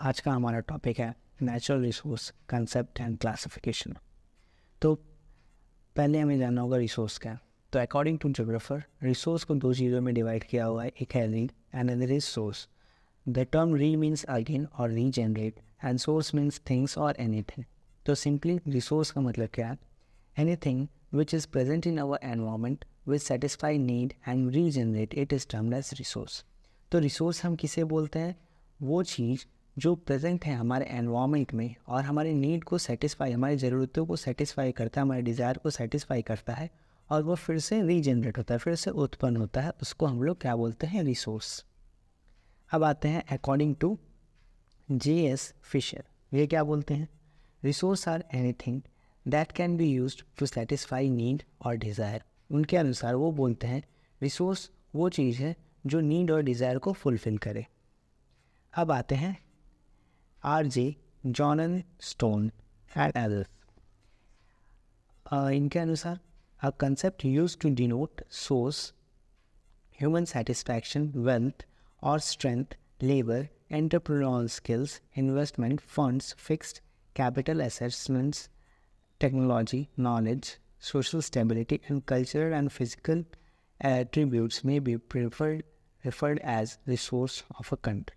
आज का हमारा टॉपिक है natural resource concept and classification. तो पहले हमें जानना होगा रिसोर्स क्या है। तो अकॉर्डिंग टू ज्योग्राफर रिसोर्स को दो चीज़ों में डिवाइड किया हुआ है, एक है re and other is source. The term re means again और regenerate and source means things और एनीथिंग। तो सिंपली रिसोर्स का मतलब क्या है? Anything which is present in our environment which satisfy need and regenerate it is termed as resource. तो resource हम किसे बोलते हैं? वो चीज़ जो प्रेजेंट है हमारे एनवायरनमेंट में और हमारे नीड को सेटिस्फाई, हमारी ज़रूरतों को सेटिस्फाई करता है, हमारे डिज़ायर को सेटिस्फाई करता है और वो फिर से रीजनरेट होता है, फिर से उत्पन्न होता है, उसको हम लोग क्या बोलते हैं? रिसोर्स। अब आते हैं अकॉर्डिंग टू J.S. फिशर, ये क्या बोलते हैं? Resource are anything that can be used to satisfy need और डिज़ायर। उनके अनुसार वो बोलते हैं रिसोर्स वो चीज़ है जो नीड और डिज़ायर को फुलफिल करे। अब आते हैं R.J. Johnston and others. इनके अनुसार a concept use to denote source, human satisfaction, wealth और strength, labour, entrepreneurial skills, investment, funds, fixed capital assessments, technology, knowledge, social stability, and cultural and physical attributes may be referred as resource of a country.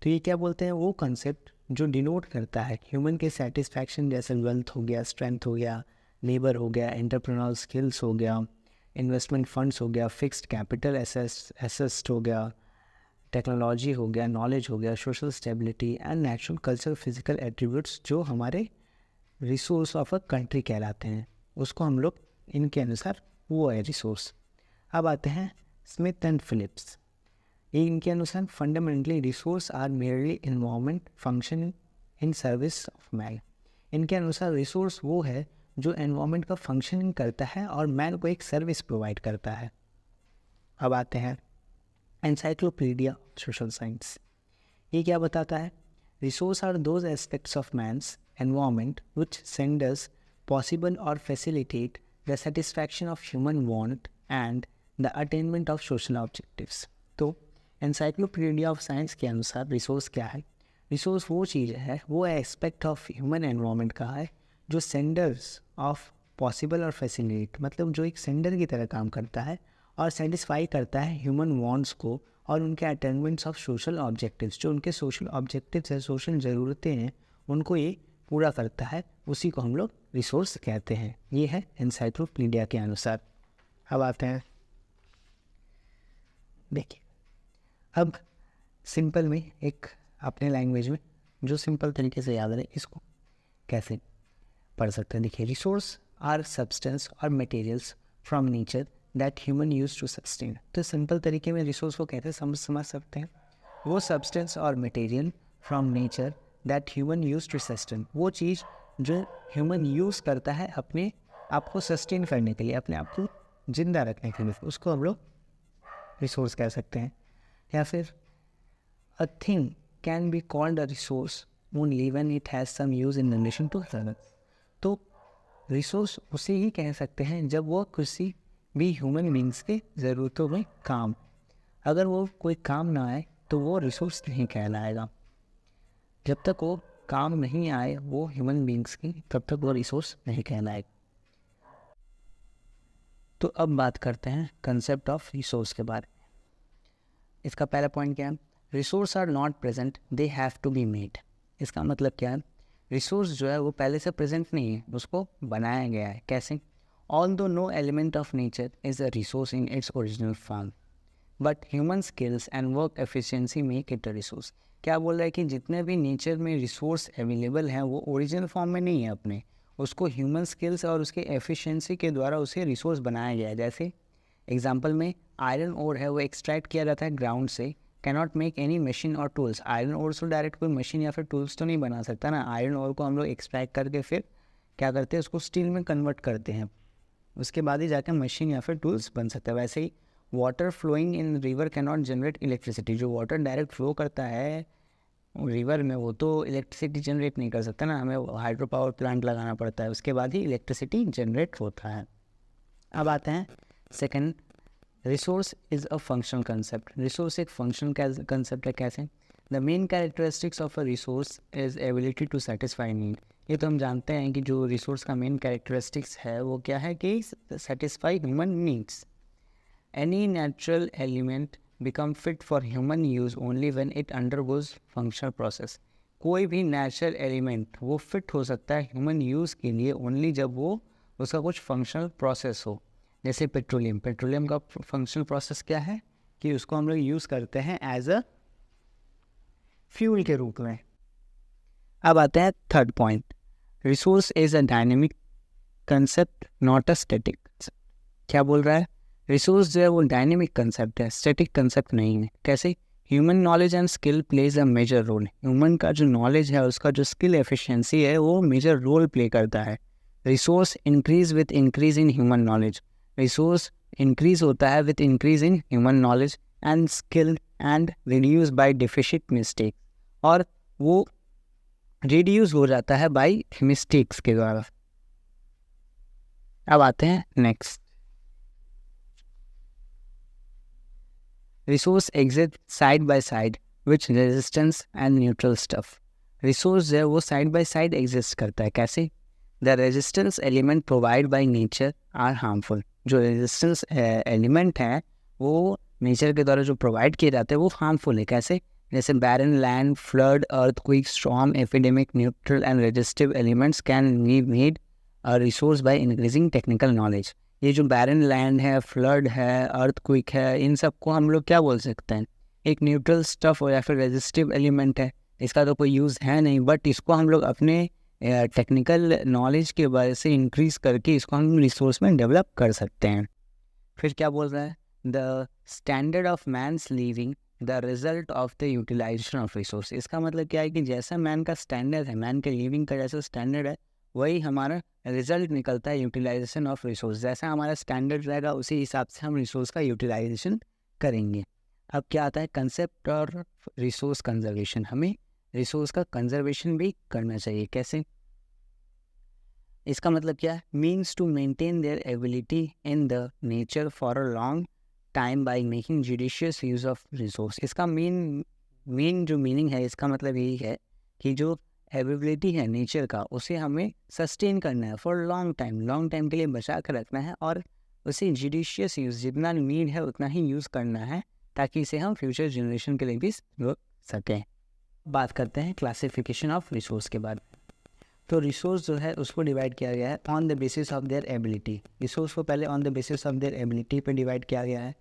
तो ये क्या बोलते हैं? वो concept जो denote करता है ह्यूमन के सेटिस्फैक्शन, जैसे वेल्थ हो गया, स्ट्रेंथ हो गया, लेबर हो गया, एंटरप्रेन्योरल स्किल्स हो गया, इन्वेस्टमेंट फंड्स हो गया, फिक्स्ड कैपिटल एसेस्ट हो गया, टेक्नोलॉजी हो गया, नॉलेज हो गया, social stability and natural culture physical attributes जो हमारे रिसोर्स ऑफ अ कंट्री कहलाते हैं, उसको हम लोग इनके अनुसार वो है रिसोर्स। अब आते हैं स्मिथ एंड फिलिप्स। इनके अनुसार fundamentally resource are merely environment function in service of man. इनके अनुसार रिसोर्स वो है जो एनवायरमेंट का फंक्शनिंग करता है और मैन को एक सर्विस प्रोवाइड करता है। अब आते हैं एनसाइक्लोपीडिया सोशल साइंस। ये क्या बताता है? Resource are those aspects of man's environment which renders possible और facilitate the satisfaction of human want and the attainment of social objectives. तो एनसाइक्लोपीडिया ऑफ साइंस के अनुसार रिसोर्स क्या है? रिसोर्स वो चीज़ है, वो एस्पेक्ट ऑफ ह्यूमन एनवायरमेंट का है जो सेंडर्स ऑफ पॉसिबल और फैसिलिटेट, मतलब जो एक सेंडर की तरह काम करता है और सेटिस्फाई करता है ह्यूमन वांट्स को और उनके अटेनमेंट्स ऑफ सोशल ऑब्जेक्टिव्स, जो उनके सोशल ऑब्जेक्टिव्स है, सोशल ज़रूरतें हैं, उनको ये पूरा करता है, उसी को हम लोग रिसोर्स कहते हैं। ये है एनसाइक्लोपीडिया के अनुसार। अब आते हैं, देखिए अब सिंपल में एक अपने लैंग्वेज में जो सिंपल तरीके से याद रहे, इसको कैसे पढ़ सकते हैं? देखिए, रिसोर्स आर सब्सटेंस और materials from nature that human use to sustain. तो सिंपल तरीके में रिसोर्स को कहते हैं, समझ सकते हैं, वो सब्सटेंस और material from nature that human use to sustain, वो चीज़ जो ह्यूमन यूज़ करता है अपने आप को सस्टेन करने के लिए, अपने आप को जिंदा रखने के लिए, उसको हम लोग रिसोर्स कह सकते हैं। या फिर a thing can be called a resource only when it has some use in relation to others. तो रिसोर्स उसे ही कह सकते हैं जब वो किसी भी ह्यूमन बींग्स के ज़रूरतों में काम, अगर वो कोई काम ना आए तो वो रिसोर्स नहीं कहलाएगा। जब तक वो काम नहीं आए वो ह्यूमन बींग्स की, तब तक वो रिसोर्स नहीं कहलाएगा। तो अब बात करते हैं कंसेप्ट ऑफ रिसोर्स के बारे में। इसका पहला पॉइंट क्या है? Resource are not present, they have to be made. इसका मतलब क्या है? रिसोर्स जो है वो पहले से प्रेजेंट नहीं है, उसको बनाया गया है। कैसे? Although no element of nature is a resource in its original form, but human skills and work efficiency make it a resource. क्या बोल रहा है कि जितने भी नेचर में रिसोर्स अवेलेबल हैं वो ओरिजिनल फॉर्म में नहीं है अपने, उसको ह्यूमन स्किल्स और उसके एफिशिएंसी के द्वारा उसे रिसोर्स बनाया गया है। जैसे एग्जांपल में आयरन ओर है, वो एक्सट्रैक्ट किया जाता है ग्राउंड से, कैनॉट मेक एनी मशीन और टूल्स। आयरन ओर से डायरेक्ट कोई मशीन या फिर टूल्स तो नहीं बना सकता ना। आयरन ओर को हम लोग एक्सट्रैक्ट करके फिर क्या करते हैं, उसको स्टील में कन्वर्ट करते हैं, उसके बाद ही जाकर मशीन या फिर टूल्स बन सकता है। वैसे ही water flowing in river can not generate electricity. जो वाटर डायरेक्ट फ्लो करता है रिवर में वो तो इलेक्ट्रिसिटी जनरेट नहीं कर सकता ना, हमें हाइड्रो पावर प्लांट लगाना पड़ता है, उसके बाद ही इलेक्ट्रिसिटी जनरेट होता है। अब आते हैं second, resource is a functional concept. Resource एक फंक्शनल कंसेप्ट है। कैसे? The main characteristics of a resource is ability to satisfy need. ये तो हम जानते हैं कि जो रिसोर्स का मेन कैरेक्टरिस्टिक्स है वो क्या है कि satisfy human needs. Any natural element become fit for human use only when it undergoes functional process. कोई भी नेचुरल एलिमेंट वो फिट हो सकता है ह्यूमन यूज़ के लिए ओनली जब वो उसका कुछ फंक्शनल प्रोसेस हो। जैसे पेट्रोलियम का फंक्शनल प्रोसेस क्या है कि उसको हम लोग यूज़ करते हैं एज अ फ्यूल के रूप में। अब आते हैं third point, resource is a dynamic concept not a static. क्या बोल रहा है? रिसोर्स जो है वो डायनेमिक कंसेप्ट है, स्टैटिक कंसेप्ट नहीं है। कैसे? Human knowledge and skill plays a major role. Human का जो नॉलेज है, उसका जो स्किल एफिशिएंसी है, वो मेजर रोल प्ले करता है। Resource increase with increase in human knowledge. Resource increase होता है with increase in human knowledge and skill and reduce by deficit mistake, और वो रिड्यूस हो जाता है बाय मिस्टेक्स के द्वारा। अब आते हैं next, resource exist side by side which resistance and neutral stuff. Resource जो है वो साइड बाय साइड एग्जिस्ट करता है। कैसे? The resistance element provide by nature are harmful. जो रेजिस्टेंस एलिमेंट है वो नेचर के द्वारा जो प्रोवाइड किए जाते हैं वो हार्मफुल है। कैसे? जैसे barren land, flood, earthquake, storm, epidemic, neutral and resistive elements can be made a resource by increasing technical knowledge. ये जो बैरन लैंड है, फ्लड है, अर्थक्वेक है, इन सब को हम लोग क्या बोल सकते हैं? एक न्यूट्रल स्टफ हो या फिर रेजिस्टिव एलिमेंट है। इसका तो कोई यूज़ है नहीं, बट इसको हम लोग अपने टेक्निकल नॉलेज के वजह से इंक्रीज़ करके इसको हम रिसोर्स में डेवलप कर सकते हैं। फिर क्या बोल रहा है? The standard of man's living the result of the utilisation of resource. इसका मतलब क्या है कि जैसा मैन का स्टैंडर्ड है, मैन के लिविंग का जैसा स्टैंडर्ड है, वही हमारा रिजल्ट निकलता है यूटिलाइजेशन ऑफ रिसोर्स। जैसा हमारा स्टैंडर्ड रहेगा उसी हिसाब से हम रिसोर्स का यूटिलाइजेशन करेंगे। अब क्या आता है? कंसेप्ट और रिसोर्स कंजर्वेशन। हमें रिसोर्स का कंजर्वेशन भी करना चाहिए। कैसे? इसका मतलब क्या है? Means to maintain their ability in the nature for a long time by making judicious use of resource. इसका मेन जो मीनिंग है, इसका मतलब यही है कि जो एबिलिटी है नेचर का, उसे हमें सस्टेन करना है फॉर लॉन्ग टाइम के लिए बचा कर रखना है, और उसे जुडिशियस यूज़, जितना नीड है उतना ही यूज़ करना है, ताकि इसे हम फ्यूचर जनरेशन के लिए भी रोक सकें। बात करते हैं क्लासिफिकेशन ऑफ रिसोर्स के बारे में। तो रिसोर्स जो है उसको डिवाइड किया गया है on the basis of their ability. Resource को पहले on the basis of their ability पे डिवाइड किया गया है।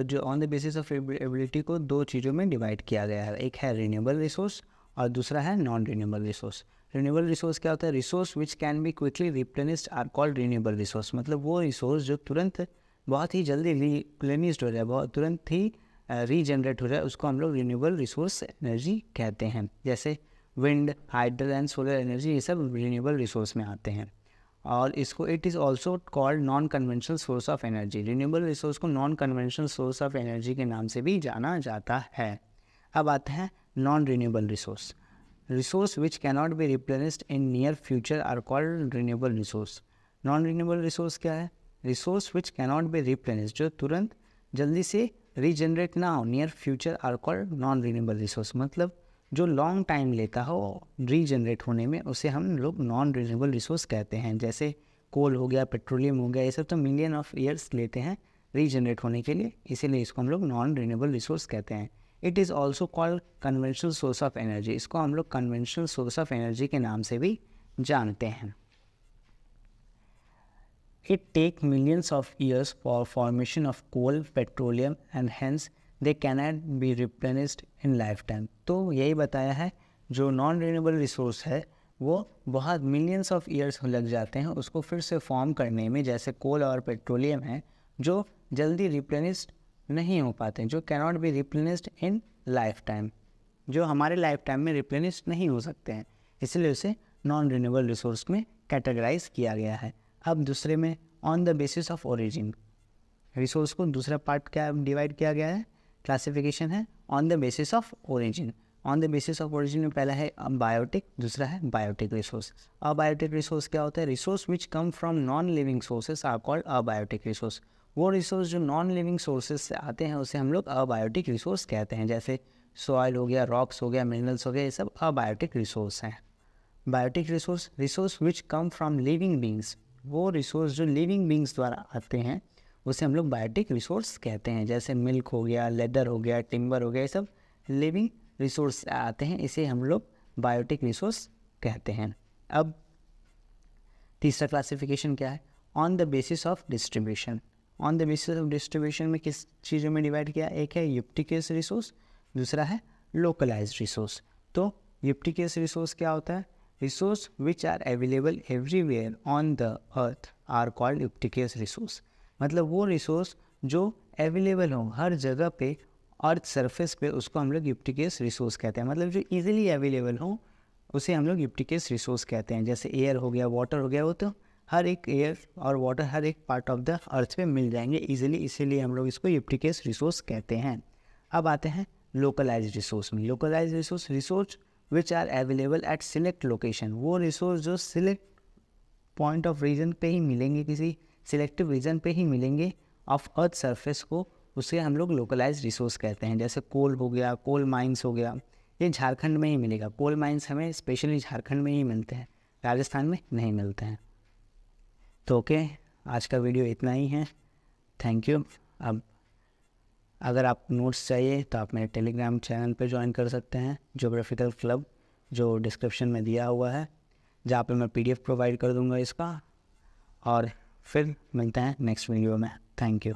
जो on the basis of ability को दो चीज़ों में डिवाइड किया गया है, एक है रिन्यूएबल रिसोर्स और दूसरा है non renewable resource. Renewable resource क्या होता है? Resource which can be quickly replenished are called renewable resource. मतलब वो रिसोर्स जो तुरंत बहुत ही जल्दी रिप्लेनिश्ड हो जाए, बहुत तुरंत ही रीजनरेट हो जाए, उसको हम लोग रिन्यूएबल रिसोर्स एनर्जी कहते हैं। जैसे wind, hydro and solar energy, ये सब रिन्यूएबल रिसोर्स में आते हैं। और इसको it is also called non conventional source of energy. Renewable resource को non conventional source of energy के नाम से भी जाना जाता है। अब आते हैं non renewable resource. Resource which cannot be replenished in near future are called renewable resource. Non renewable resource क्या है? Resource which cannot be replenished, जो तुरंत जल्दी से रीजनरेट ना हो, near future are called non renewable resource. मतलब जो लॉन्ग टाइम लेता हो रीजनरेट होने में, उसे हम लोग नॉन रिन्यूएबल रिसोर्स कहते हैं। जैसे कोल हो गया, पेट्रोलियम हो गया, ये सब तो मिलियन ऑफ ईयर्स लेते हैं रीजनरेट होने के लिए, इसीलिए इसको हम लोग नॉन रिन्यूएबल रिसोर्स कहते हैं। It is also called conventional source of energy. इसको हम लोग कन्वेंशनल सोर्स ऑफ एनर्जी के नाम से भी जानते हैं। It take millions of years for formation of coal, petroleum and hence they cannot be replenished in lifetime। तो यही बताया है, जो नॉन रिन्यूएबल रिसोर्स है वो बहुत मिलियंस ऑफ ईयर्स लग जाते हैं उसको फिर से फॉर्म करने में। जैसे कोल और पेट्रोलियम है जो जल्दी रिप्लेनिश्ड नहीं हो पाते, जो cannot be replenished in life time, जो हमारे लाइफ टाइम में रिप्लेनिश्ड नहीं हो सकते हैं, इसलिए उसे नॉन रिन्यूएबल रिसोर्स में कैटेगराइज किया गया है। अब दूसरे में on the basis of origin. Resource को दूसरा पार्ट क्या डिवाइड किया गया है, क्लासिफिकेशन है on the basis of origin. On the basis of origin में पहला है बायोटिक, दूसरा है बायोटिक रिसोर्स। अबायोटिक रिसोर्स क्या होता है? Resource which come from non living sources are called abiotic resource. वो रिसोर्स जो नॉन लिविंग सोर्सेज से आते हैं उसे हम लोग अबायोटिक रिसोर्स कहते हैं। जैसे सॉइल हो गया, रॉक्स हो गया, मिनरल्स हो गया, ये सब अबायोटिक रिसोर्स हैं। Biotic resource which come from living beings, वो रिसोर्स जो लिविंग बींग्स द्वारा आते हैं उसे हम लोग बायोटिक रिसोर्स कहते हैं। जैसे मिल्क हो गया, लेदर हो गया, टिम्बर हो गया, ये सब लिविंग रिसोर्स आते हैं, इसे हम लोग बायोटिक रिसोर्स कहते हैं। अब तीसरा क्लासिफिकेशन क्या है? On the basis of distribution. On the basis of distribution में किस चीज़ों में डिवाइड किया? एक है यूप्टिकेस रिसोर्स, दूसरा है लोकलाइज्ड रिसोर्स। तो यूप्टिकेस रिसोर्स क्या होता है? Resource which are available everywhere on the earth are called ubiquitous resource. मतलब वो रिसोर्स जो अवेलेबल हो हर जगह पे अर्थ सरफेस पे, उसको हम लोग यूप्टिकेस रिसोर्स कहते हैं। मतलब जो इजीली अवेलेबल हो उसे हम लोग यूप्टिकेस रिसोर्स कहते हैं। जैसे एयर हो गया, वाटर हो गया, वो तो हर एक एयर और वाटर हर एक पार्ट ऑफ द अर्थ पे मिल जाएंगे इजीली, इसीलिए हम लोग इसको यूप्टिकेस रिसोर्स कहते हैं। अब आते हैं लोकलाइज्ड रिसोर्स में। Localised resource which are available at select location. वो रिसोर्स जो सिलेक्ट पॉइंट ऑफ रीजन पे ही मिलेंगे, किसी सिलेक्टिव रीजन पे ही मिलेंगे ऑफ अर्थ सरफेस को, उसे हम लोग लोकलाइज्ड रिसोर्स कहते हैं। जैसे कोल हो गया, कोल माइंस हो गया, ये झारखंड में ही मिलेगा। कोल माइंस हमें स्पेशली झारखंड में ही मिलते हैं, राजस्थान में नहीं मिलते हैं। तो ओके, आज का वीडियो इतना ही है। Thank you. अब अगर आप नोट्स चाहिए तो आप मेरे टेलीग्राम चैनल पे ज्वाइन कर सकते हैं, ज्योग्राफिकल क्लब, जो डिस्क्रिप्शन में दिया हुआ है, जहाँ पे मैं PDF प्रोवाइड कर दूँगा इसका। और फिर मिलते हैं नेक्स्ट वीडियो में। Thank you.